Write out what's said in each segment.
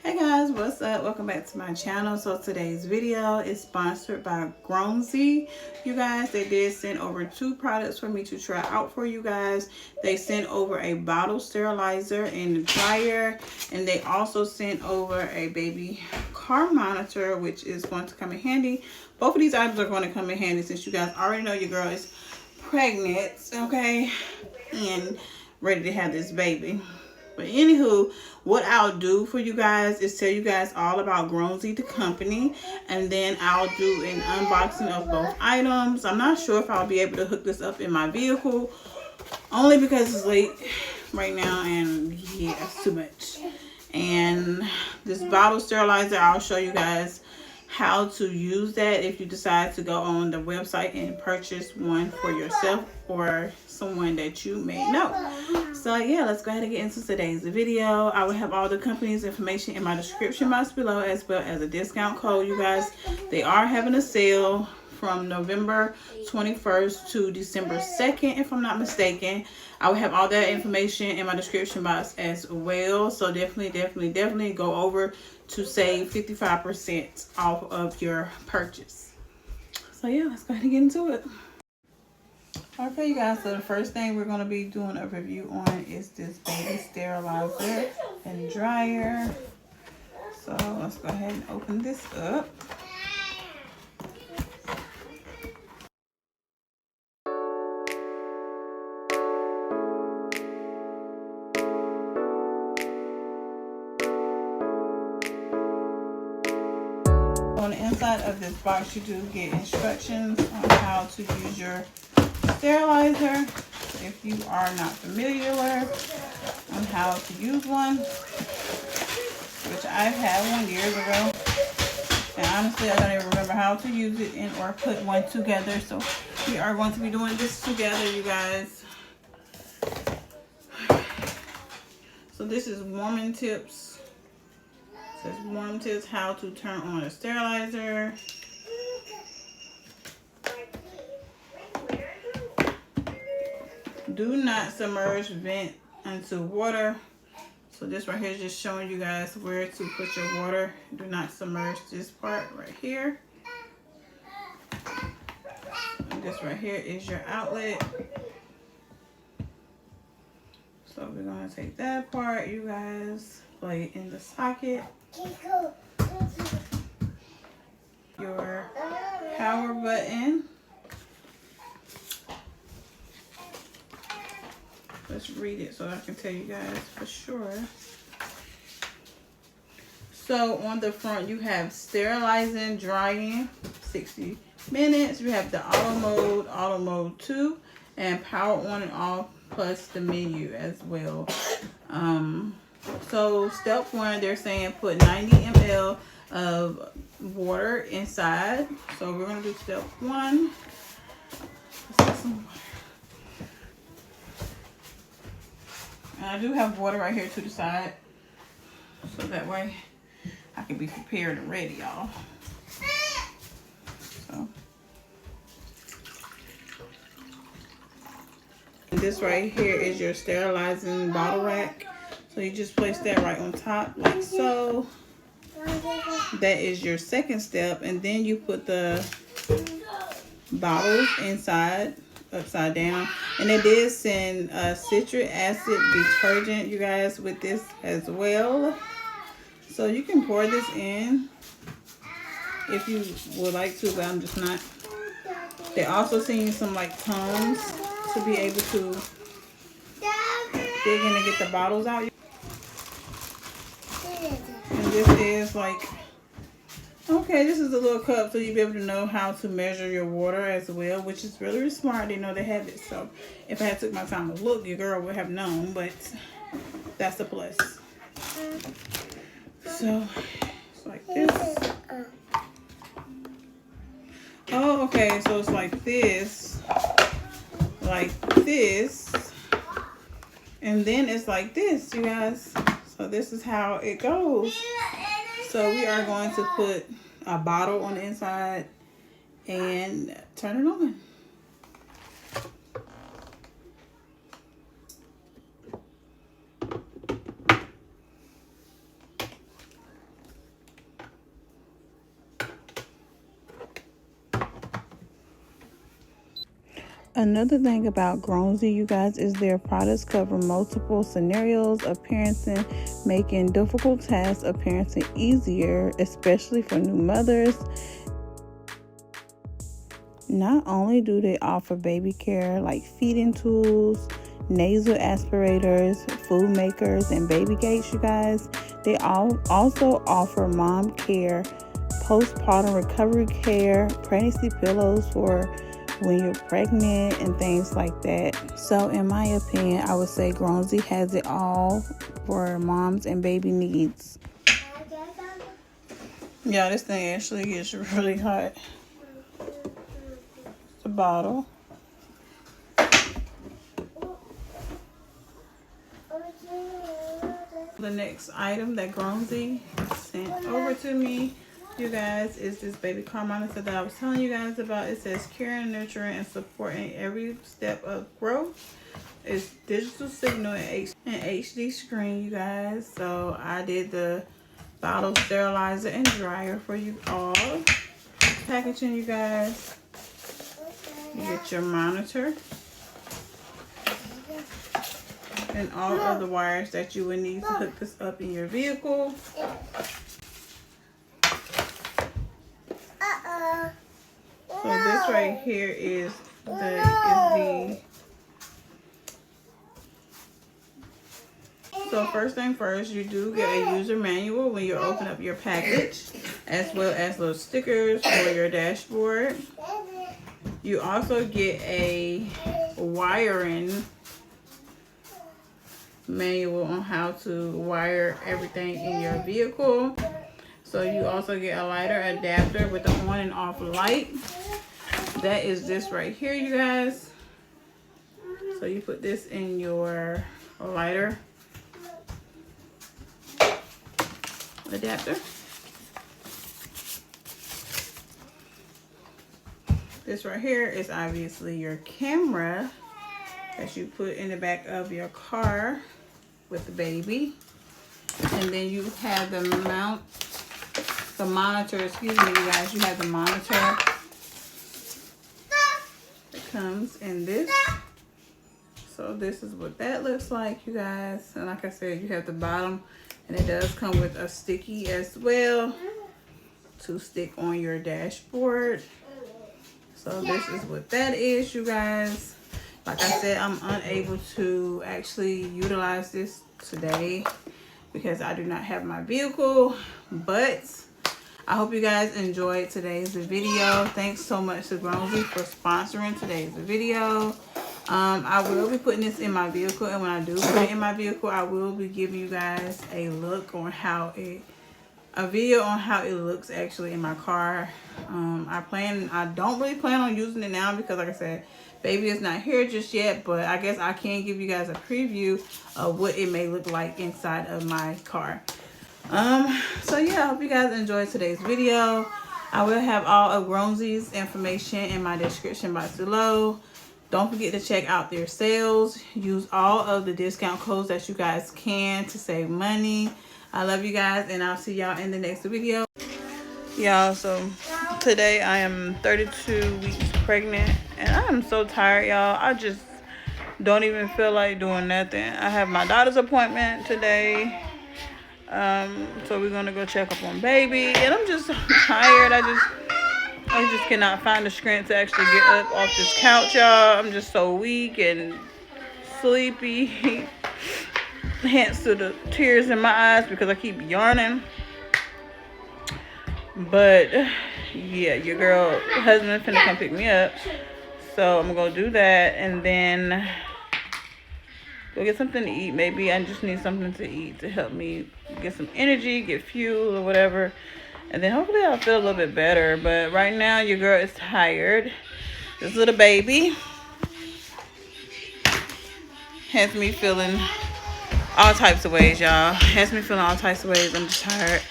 Hey guys, what's up? Welcome back to my channel. So today's video is sponsored by Grownzy. You guys, they did send over 2 products for me to try out for you guys. They sent over a bottle sterilizer and a dryer, and they also sent over a baby car monitor, which is going to come in handy. Both of these items are going to come in handy since you guys already know your girl is pregnant, okay, and ready to have this baby. But anywho, what I'll do for you guys is tell you guys all about Grownzy, the company, and then I'll do an unboxing of both items. I'm not sure if I'll be able to hook this up in my vehicle, only because it's late right now, and yeah, it's too much. And this bottle sterilizer, I'll show you guys how to use that if you decide to go on the website and purchase one for yourself or someone that you may know. So yeah, let's go ahead and get into today's video. I will have all the company's information in my description box below, as well as a discount code. You guys, they are having a sale from November 21st to December 2nd, if I'm not mistaken. I will have all that information in my description box as well. So definitely go over to save 55% off of your purchase. So yeah, let's go ahead and get into it. Okay, you guys, so the first thing we're going to be doing a review on is this baby sterilizer and dryer. So let's go ahead and open this up. On the inside of this box, you do get instructions on how to use your sterilizer. So if you are not familiar on how to use one, which I've had one years ago, and honestly I don't even remember how to use it or put one together. So we are going to be doing this together, you guys. So this is warming tips. It says warm tips, how to turn on a sterilizer. Do not submerge vent into water. So this right here is just showing you guys where to put your water. Do not submerge this part right here. And this right here is your outlet. So we're gonna take that part, you guys, plug it in the socket. Your power button. Let's read it so I can tell you guys for sure. So on the front you have sterilizing, drying, 60 minutes. You have the auto mode 2, and power on and off, plus the menu as well. So step 1, they're saying put 90 ml of water inside. So we're going to do step 1. Let's get some water. And I do have water right here to the side, so that way I can be prepared and ready, y'all. So, and this right here is your sterilizing bottle rack. So you just place that right on top like so. That is your second step, and then you put the bottles inside, upside down. And they did send citric acid detergent, you guys, with this as well. So you can pour this in if you would like to, but I'm just not. They also send you some like tongs to be able to dig in and get the bottles out. And this is like, okay, this is a little cup, so you'll be able to know how to measure your water as well, which is really smart. They know they have it. So if I had took my time to look, your girl would have known, but that's a plus. So it's like this. Oh, okay, so it's like this, and then it's like this, you guys. So this is how it goes. So we are going to put a bottle on the inside and turn it on. Another thing about Grown-Z, you guys, is their products cover multiple scenarios of parenting, making difficult tasks of parenting easier, especially for new mothers. Not only do they offer baby care like feeding tools, nasal aspirators, food makers, and baby gates, you guys, they also offer mom care, postpartum recovery care, pregnancy pillows for when you're pregnant, and things like that. So in my opinion, I would say Grown-Z has it all for moms and baby needs. Yeah, this thing actually gets really hot. It's a bottle. The next item that Grown-Z sent over to me, you guys, is this baby car monitor that I was telling you guys about. It says caring, nurturing, and supporting every step of growth. It's digital signal and HD screen, you guys. So I did the bottle sterilizer and dryer for you all. Packaging, you guys. You get your monitor and all of the wires that you would need to hook this up in your vehicle. So this right here is So first thing first, you do get a user manual when you open up your package, as well as little stickers for your dashboard. You also get a wiring manual on how to wire everything in your vehicle. So you also get a lighter adapter with the on and off light. That is this right here, you guys. So you put this in your lighter adapter. This right here is obviously your camera that you put in the back of your car with the baby. And then you have the monitor, excuse me, you guys, you have the monitor that comes in this. So this is what that looks like, you guys. And like I said, you have the bottom, and it does come with a sticky as well to stick on your dashboard. So this is what that is, you guys. Like I said, I'm unable to actually utilize this today because I do not have my vehicle, but I hope you guys enjoyed today's video. Thanks so much to Grown-Z for sponsoring today's video. I will be putting this in my vehicle, and when I do put it in my vehicle, I will be giving you guys a look on a video on how it looks actually in my car. I don't really plan on using it now because, like I said, baby is not here just yet, but I guess I can give you guys a preview of what it may look like inside of my car. So yeah, I hope you guys enjoyed today's video. I will have all of Grown-Z's information in my description box below. Don't forget to check out their sales. Use all of the discount codes that you guys can to save money. I love you guys, and I'll see y'all in the next video. Y'all, so today I am 32 weeks pregnant, and I am so tired, y'all. I just don't even feel like doing nothing. I have my daughter's appointment today. So we're gonna go check up on baby, and I'm just tired. I just cannot find the strength to actually get up off this couch, y'all. I'm just so weak and sleepy. Hence to the tears in my eyes because I keep yarning. But yeah, your girl husband finna come pick me up, so I'm gonna do that and then go get something to eat. Maybe I just need something to eat to help me get some energy, get fuel or whatever, and then hopefully I'll feel a little bit better. But right now your girl is tired. This little baby has me feeling all types of ways, y'all. Has me feeling all types of ways. I'm just tired.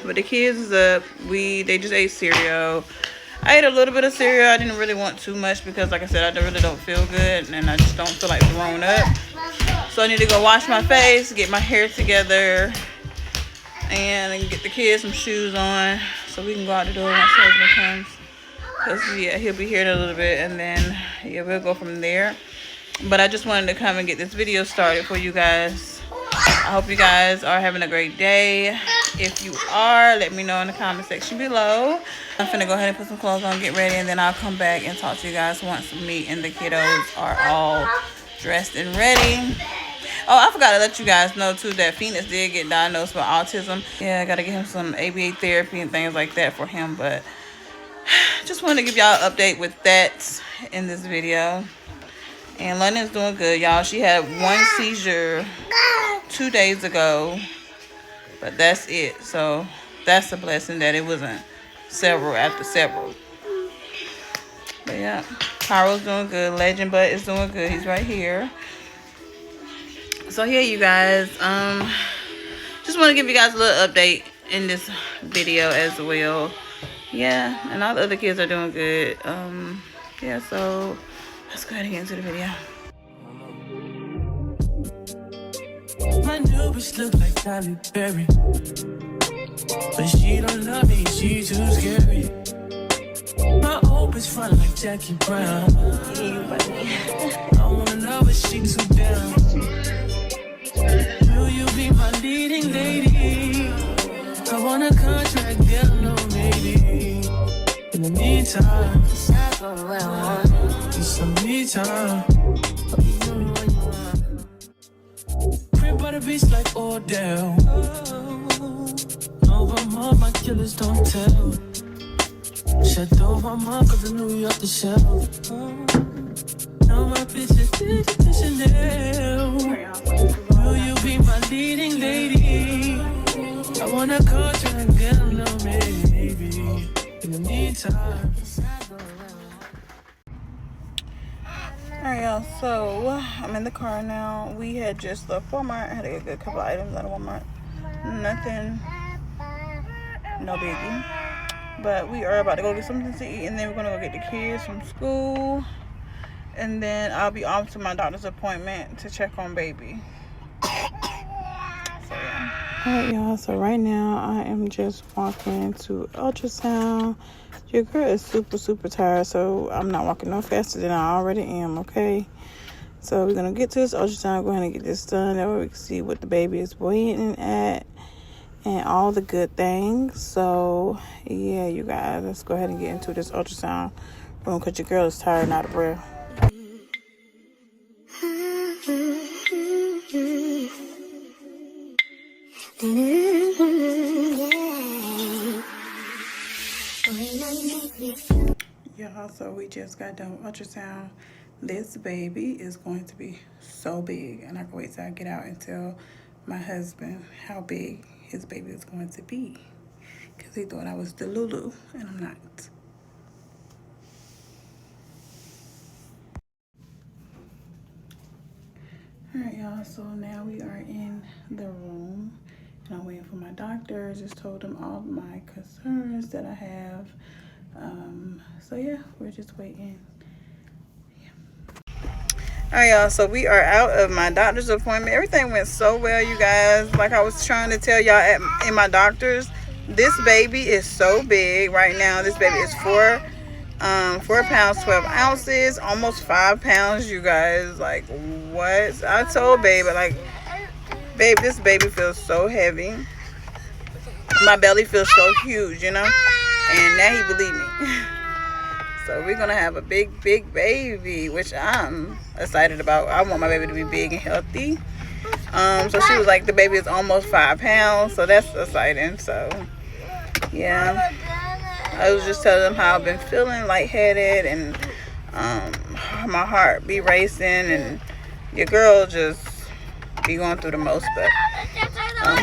But the kids is up. They just ate cereal. I ate a little bit of cereal. I didn't really want too much because, like I said, I really don't feel good, and I just don't feel like throwing up. So I need to go wash my face, get my hair together, and get the kids some shoes on so we can go out the door once husband comes. Cause yeah, he'll be here in a little bit, and then yeah, we'll go from there. But I just wanted to come and get this video started for you guys. I hope you guys are having a great day. If you are, let me know in the comment section below. I'm finna go ahead and put some clothes on, get ready, and then I'll come back and talk to you guys once me and the kiddos are all dressed and ready. Oh, I forgot to let you guys know too that Phoenix did get diagnosed with autism. Yeah, I gotta get him some ABA therapy and things like that for him. But just wanted to give y'all an update with that in this video. And London's doing good, y'all. She had one seizure 2 days ago, but that's it. So that's a blessing that it wasn't several after several. But yeah, Carl's doing good. Legend Butt is doing good. He's right here. So yeah, you guys, just want to give you guys a little update in this video as well. Yeah, and all the other kids are doing good. Yeah, so let's go ahead and get into the video. My new bitch look like Tyler Perry, but she don't love me, she too scary. My old bitch front like Jackie Brown. I wanna know but she too down. Will you be my leading lady? I want a contract, girl, no maybe. In the meantime, it's some me time. Crib by the beach like Odell. Over more, my killers don't tell. Shut over my cause I knew you off the shelf. Now my bitch is Chanel. Will you be my leading lady? I want a contract, girl, no maybe. In the meantime. Alright, y'all, so I'm in the car now. We had just left Walmart. I had to get a good couple items out of Walmart. Nothing, no biggie. But we are about to go get something to eat, and then we're gonna go get the kids from school. And then I'll be off to my doctor's appointment to check on baby. So yeah. Alright, y'all, so right now I am just walking to ultrasound. Your girl is super tired, so I'm not walking no faster than I already am, okay? So we're gonna get to this ultrasound, go ahead and get this done. That way we can see what the baby is weighing at and all the good things. So yeah, you guys, let's go ahead and get into this ultrasound room because your girl is tired and out of breath. Y'all, so we just got done with ultrasound. This baby is going to be so big, and I can wait till I get out and tell my husband how big his baby is going to be, because he thought I was the Lulu, and I'm not. Alright, y'all, so now we are in the room, and I'm waiting for my doctor. Just told him all my concerns that I have. So yeah, we're just waiting. Alright, y'all, so we are out of my doctor's appointment. Everything went so well, you guys. Like I was trying to tell y'all in my doctor's, this baby is so big right now. This baby is 4 pounds 12 ounces, almost 5 pounds, you guys. Like, what? I told baby, like, babe, this baby feels so heavy. My belly feels so huge, you know, and now he believed me. So we're gonna have a big baby, which I'm excited about. I want my baby to be big and healthy. So she was like, the baby is almost 5 pounds, so that's exciting. So yeah, I was just telling them how I've been feeling lightheaded, and my heart be racing, and your girl just be going through the most. But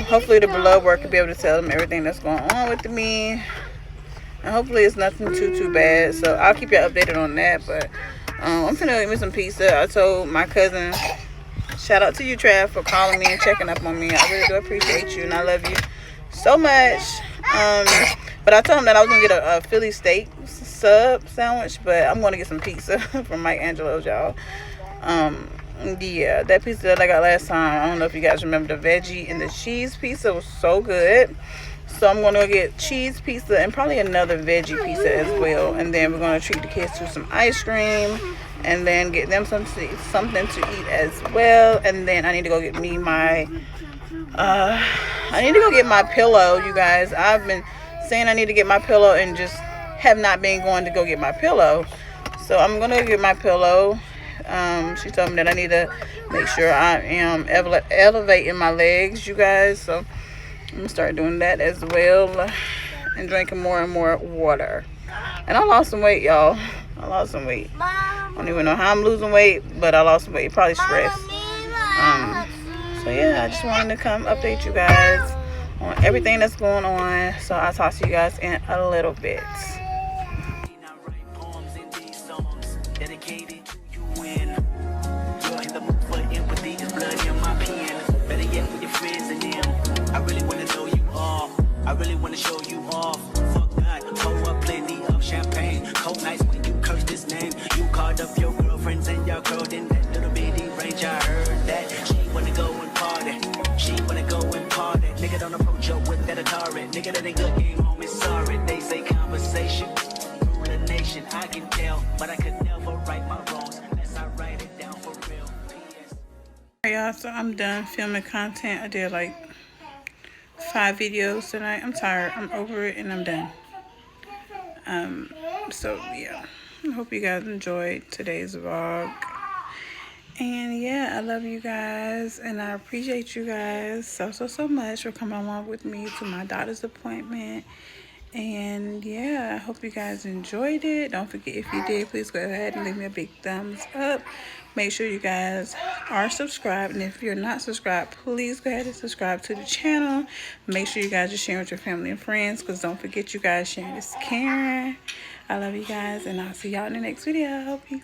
hopefully the blood work will be able to tell them everything that's going on with me. And hopefully it's nothing too bad. So I'll keep you updated on that. But I'm finna get me some pizza. I told my cousin, shout out to you, Trav, for calling me and checking up on me. I really do appreciate you, and I love you so much. But I told him that I was gonna get a Philly steak sub sandwich, but I'm gonna get some pizza from Mike Angelo's, y'all. Yeah, that pizza that I got last time, I don't know if you guys remember, the veggie and the cheese pizza was so good. So I'm gonna get cheese pizza and probably another veggie pizza as well. And then we're gonna treat the kids to some ice cream, and then get them something to eat as well. And then I need to go get me my pillow, you guys. I've been saying I need to get my pillow and just have not been going to go get my pillow. So I'm gonna get my pillow. She told me that I need to make sure I am elevating my legs, you guys. So I'm gonna start doing that as well, and drinking more and more water. And I lost some weight, y'all. I lost some weight. I don't even know how I'm losing weight, but I lost some weight. Probably stress. So yeah, I just wanted to come update you guys on everything that's going on. So I'll talk to you guys in a little bit. I really want to show you off. Fuck that, pour up plenty of champagne. Cold nights when you curse this name. You called up your girlfriends and y'all curled in that little bitty range. I heard that she wanna go and party. She wanna go and party. Nigga don't approach her with that Atari. Nigga that ain't good game home is sorry. They say conversation rule the nation. I can tell, but I could never right my wrongs unless I write it down for real. P.S. Alright, y'all, so I'm done filming content. I did like 5 videos tonight. I'm tired. I'm over it and I'm done. So yeah, I hope you guys enjoyed today's vlog. And yeah, I love you guys and I appreciate you guys so much for coming along with me to my daughter's appointment. And yeah, I hope you guys enjoyed it. Don't forget, if you did, please go ahead and leave me a big thumbs up. Make sure you guys are subscribed, and if you're not subscribed, please go ahead and subscribe to the channel. Make sure you guys are sharing with your family and friends, because don't forget, you guys sharing is caring. I love you guys, and I'll see y'all in the next video. Peace.